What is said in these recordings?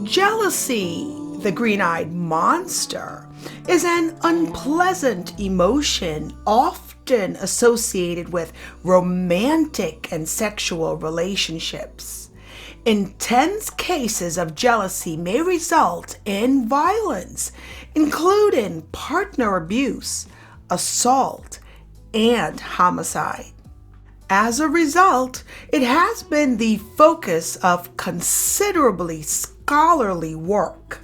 Jealousy, the green-eyed monster, is an unpleasant emotion often associated with romantic and sexual relationships. Intense cases of jealousy may result in violence, including partner abuse, assault, and homicide. As a result, it has been the focus of considerably scholarly work.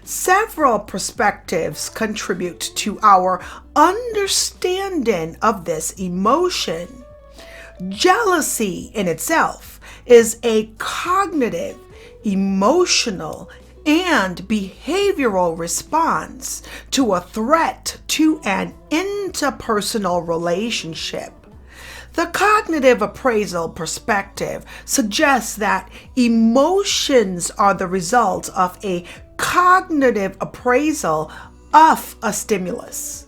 Several perspectives contribute to our understanding of this emotion. Jealousy in itself is a cognitive, emotional, and behavioral response to a threat to an interpersonal relationship. The cognitive appraisal perspective suggests that emotions are the result of a cognitive appraisal of a stimulus.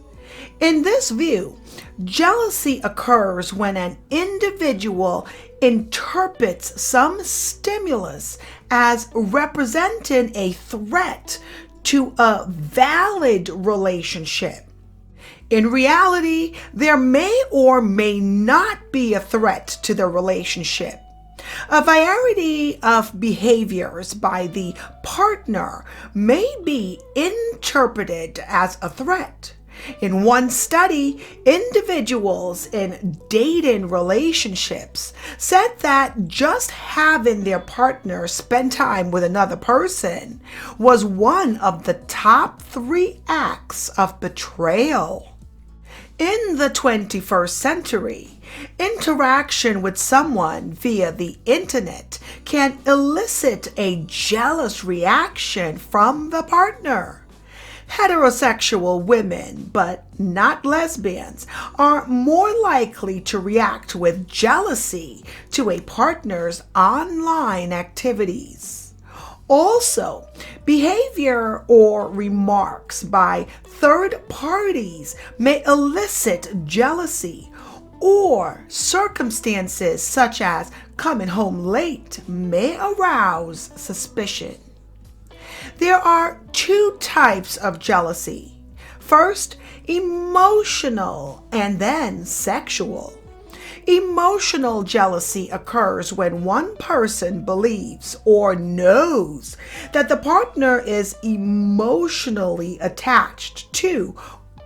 In this view, jealousy occurs when an individual interprets some stimulus as representing a threat to a valid relationship. In reality, there may or may not be a threat to the relationship. A variety of behaviors by the partner may be interpreted as a threat. In one study, individuals in dating relationships said that just having their partner spend time with another person was one of the top 3 acts of betrayal. In the 21st century, interaction with someone via the internet can elicit a jealous reaction from the partner. Heterosexual women, but not lesbians, are more likely to react with jealousy to a partner's online activities. Also, behavior or remarks by third parties may elicit jealousy, or circumstances such as coming home late may arouse suspicion. There are 2 types of jealousy. First, emotional and then sexual. Emotional jealousy occurs when one person believes or knows that the partner is emotionally attached to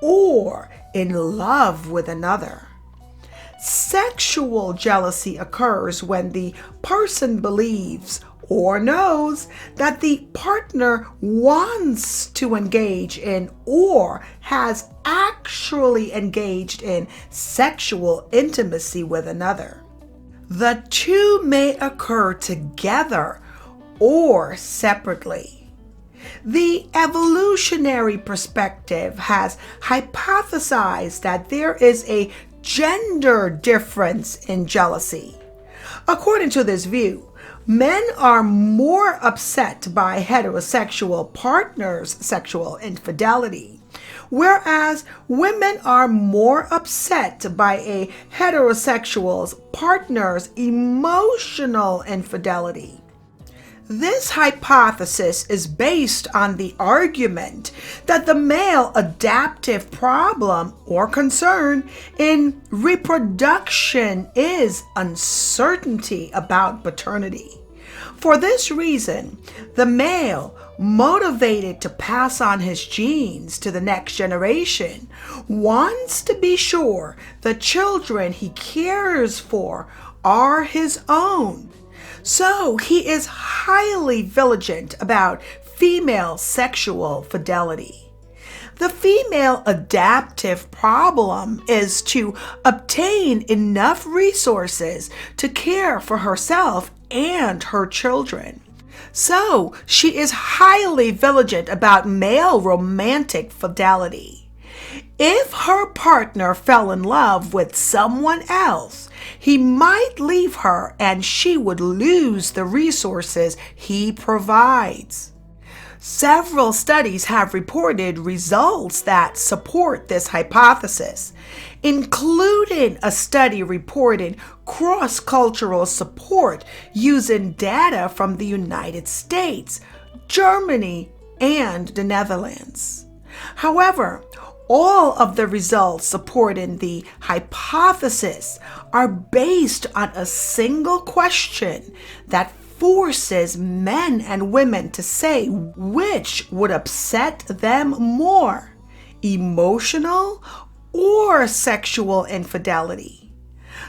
or in love with another. Sexual jealousy occurs when the person believes or knows that the partner wants to engage in or has actually engaged in sexual intimacy with another. The 2 may occur together or separately. The evolutionary perspective has hypothesized that there is a gender difference in jealousy. According to this view, men are more upset by heterosexual partners' sexual infidelity, whereas women are more upset by a heterosexual partner's emotional infidelity. This hypothesis is based on the argument that the male adaptive problem or concern in reproduction is uncertainty about paternity. For this reason, the male, motivated to pass on his genes to the next generation, wants to be sure the children he cares for are his own. So he is highly vigilant about female sexual fidelity. The female adaptive problem is to obtain enough resources to care for herself and her children. So she is highly vigilant about male romantic fidelity. If her partner fell in love with someone else, he might leave her and she would lose the resources he provides. Several studies have reported results that support this hypothesis, including a study reporting cross-cultural support using data from the United States, Germany, and the Netherlands. However, all of the results supporting the hypothesis are based on a single question that forces men and women to say which would upset them more, emotional or sexual infidelity.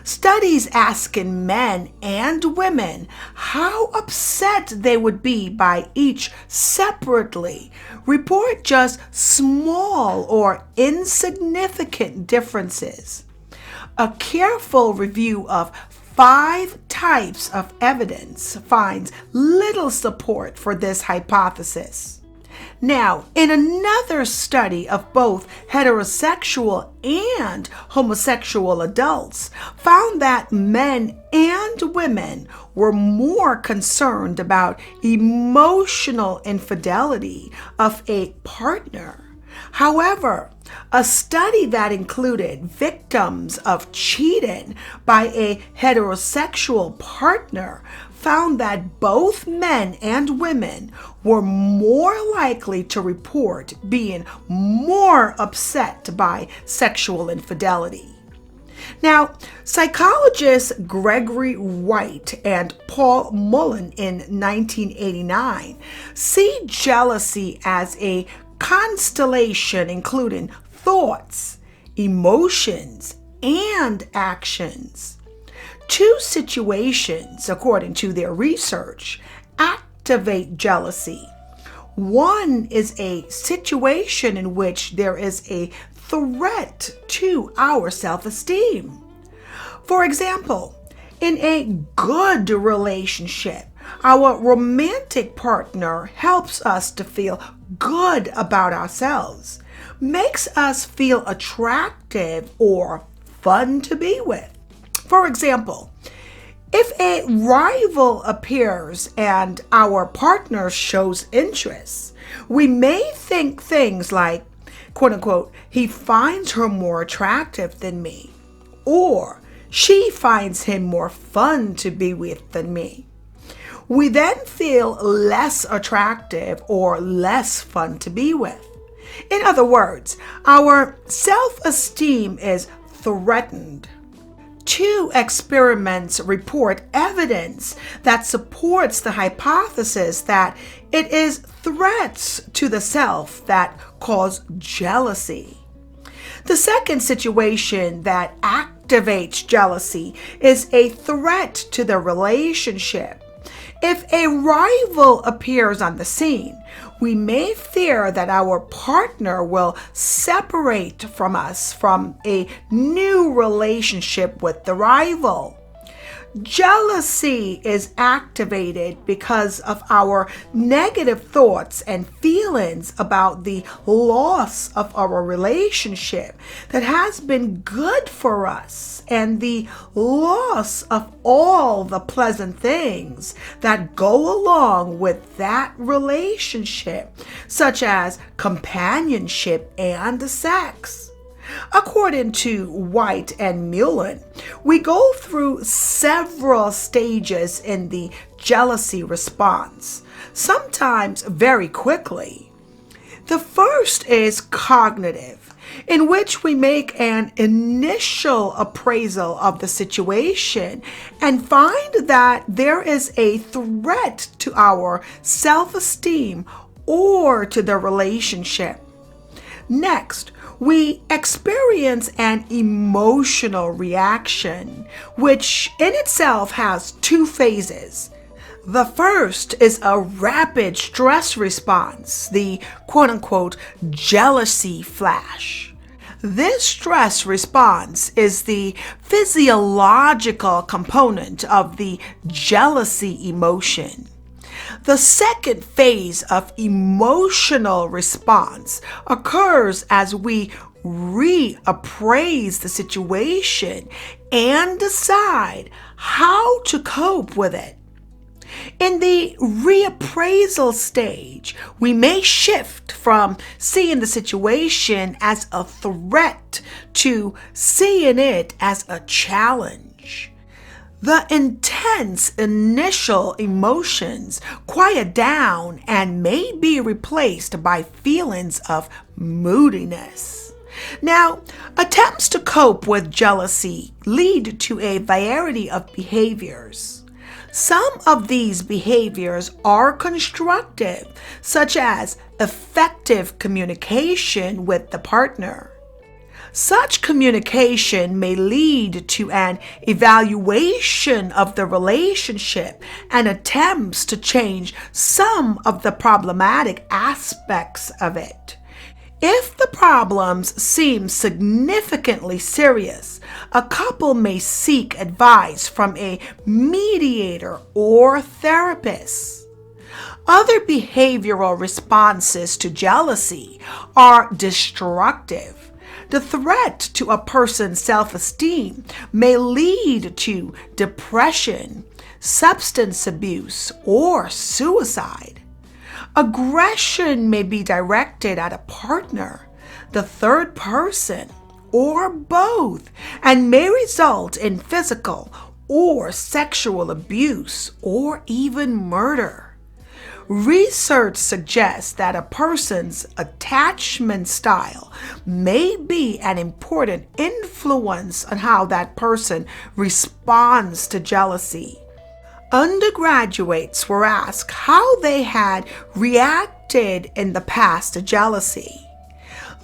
Studies asking men and women how upset they would be by each separately report just small or insignificant differences. A careful review of 5 types of evidence finds little support for this hypothesis. Now, in another study of both heterosexual and homosexual adults, found that men and women were more concerned about emotional infidelity of a partner. However, a study that included victims of cheating by a heterosexual partner found that both men and women were more likely to report being more upset by sexual infidelity. Now, psychologists Gregory and Paul Mullen in 1989 see jealousy as a constellation including thoughts, emotions, and actions. 2 situations, according to their research, activate jealousy. One is a situation in which there is a threat to our self-esteem. For example, in a good relationship, our romantic partner helps us to feel good about ourselves, makes us feel attractive or fun to be with. For example, if a rival appears and our partner shows interest, we may think things like, quote unquote, he finds her more attractive than me, or she finds him more fun to be with than me. We then feel less attractive or less fun to be with. In other words, our self-esteem is threatened. 2 experiments report evidence that supports the hypothesis that it is threats to the self that cause jealousy. The second situation that activates jealousy is a threat to the relationship. If a rival appears on the scene, we may fear that our partner will separate from us from a new relationship with the rival. Jealousy is activated because of our negative thoughts and feelings about the loss of our relationship that has been good for us and the loss of all the pleasant things that go along with that relationship, such as companionship and sex. According to White and Mullen, we go through several stages in the jealousy response, sometimes very quickly. The first is cognitive, in which we make an initial appraisal of the situation and find that there is a threat to our self-esteem or to the relationship. Next, we experience an emotional reaction, which in itself has 2 phases. The first is a rapid stress response, the quote-unquote jealousy flash. This stress response is the physiological component of the jealousy emotion. The second phase of emotional response occurs as we reappraise the situation and decide how to cope with it. In the reappraisal stage, we may shift from seeing the situation as a threat to seeing it as a challenge. The intense initial emotions quiet down and may be replaced by feelings of moodiness. Now, attempts to cope with jealousy lead to a variety of behaviors. Some of these behaviors are constructive, such as effective communication with the partner. Such communication may lead to an evaluation of the relationship and attempts to change some of the problematic aspects of it. If the problems seem significantly serious, a couple may seek advice from a mediator or therapist. Other behavioral responses to jealousy are destructive. The threat to a person's self-esteem may lead to depression, substance abuse, or suicide. Aggression may be directed at a partner, the third person, or both, and may result in physical or sexual abuse or even murder. Research suggests that a person's attachment style may be an important influence on how that person responds to jealousy. Undergraduates were asked how they had reacted in the past to jealousy.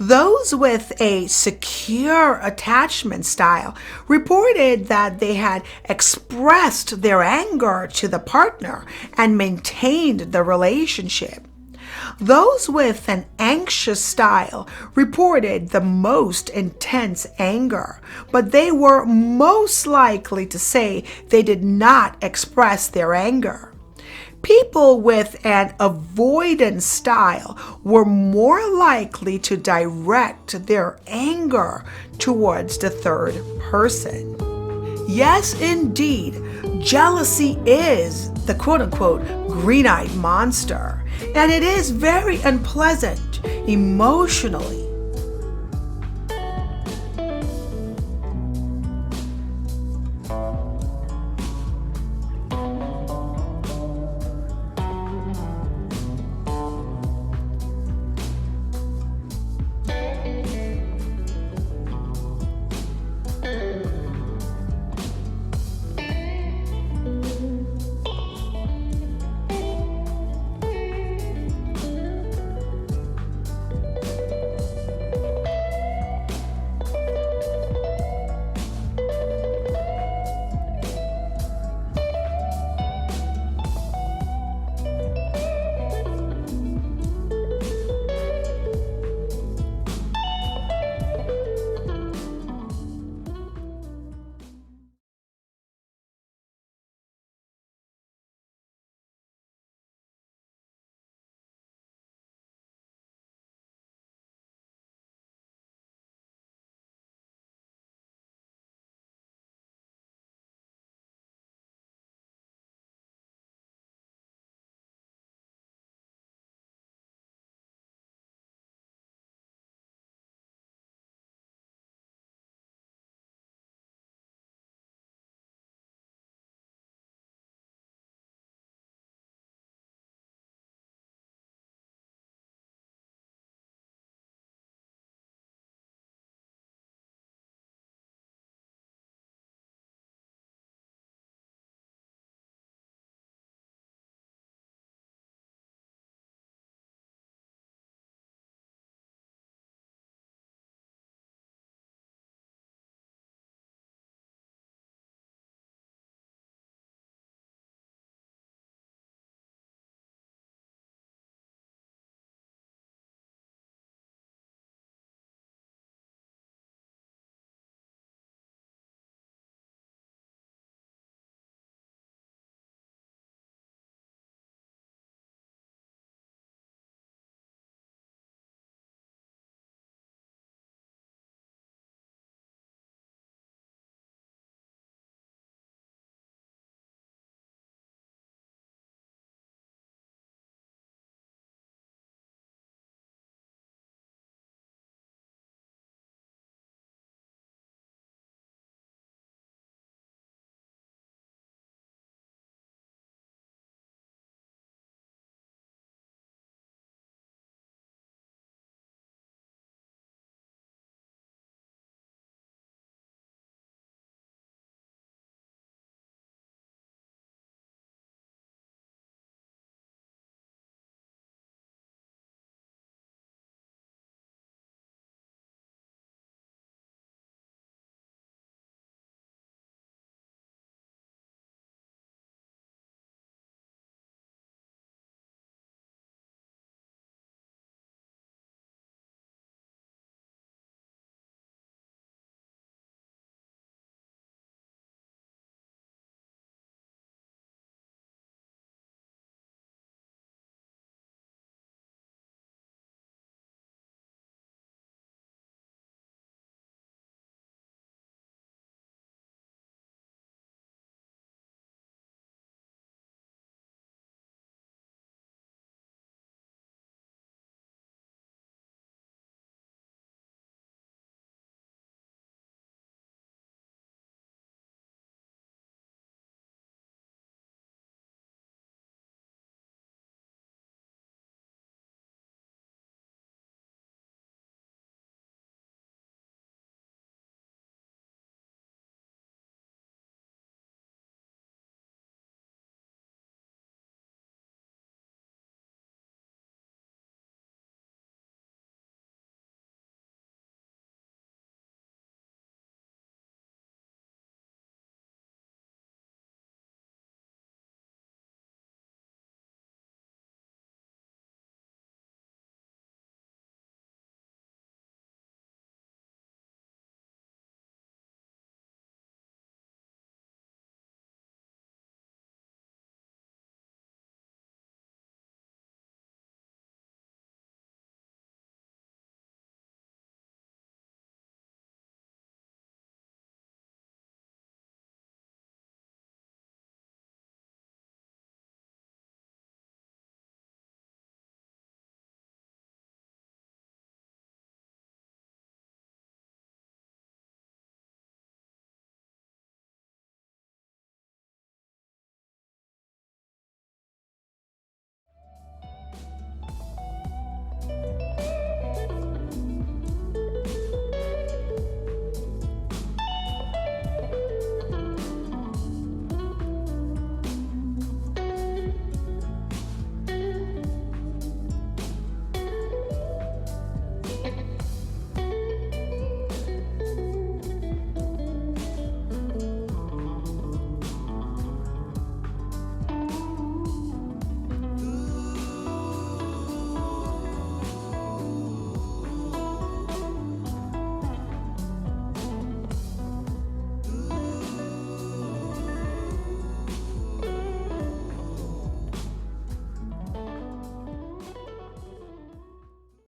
Those with a secure attachment style reported that they had expressed their anger to the partner and maintained the relationship. Those with an anxious style reported the most intense anger, but they were most likely to say they did not express their anger. People with an avoidance style were more likely to direct their anger towards the third person. Yes, indeed, jealousy is the quote-unquote green-eyed monster, and it is very unpleasant emotionally,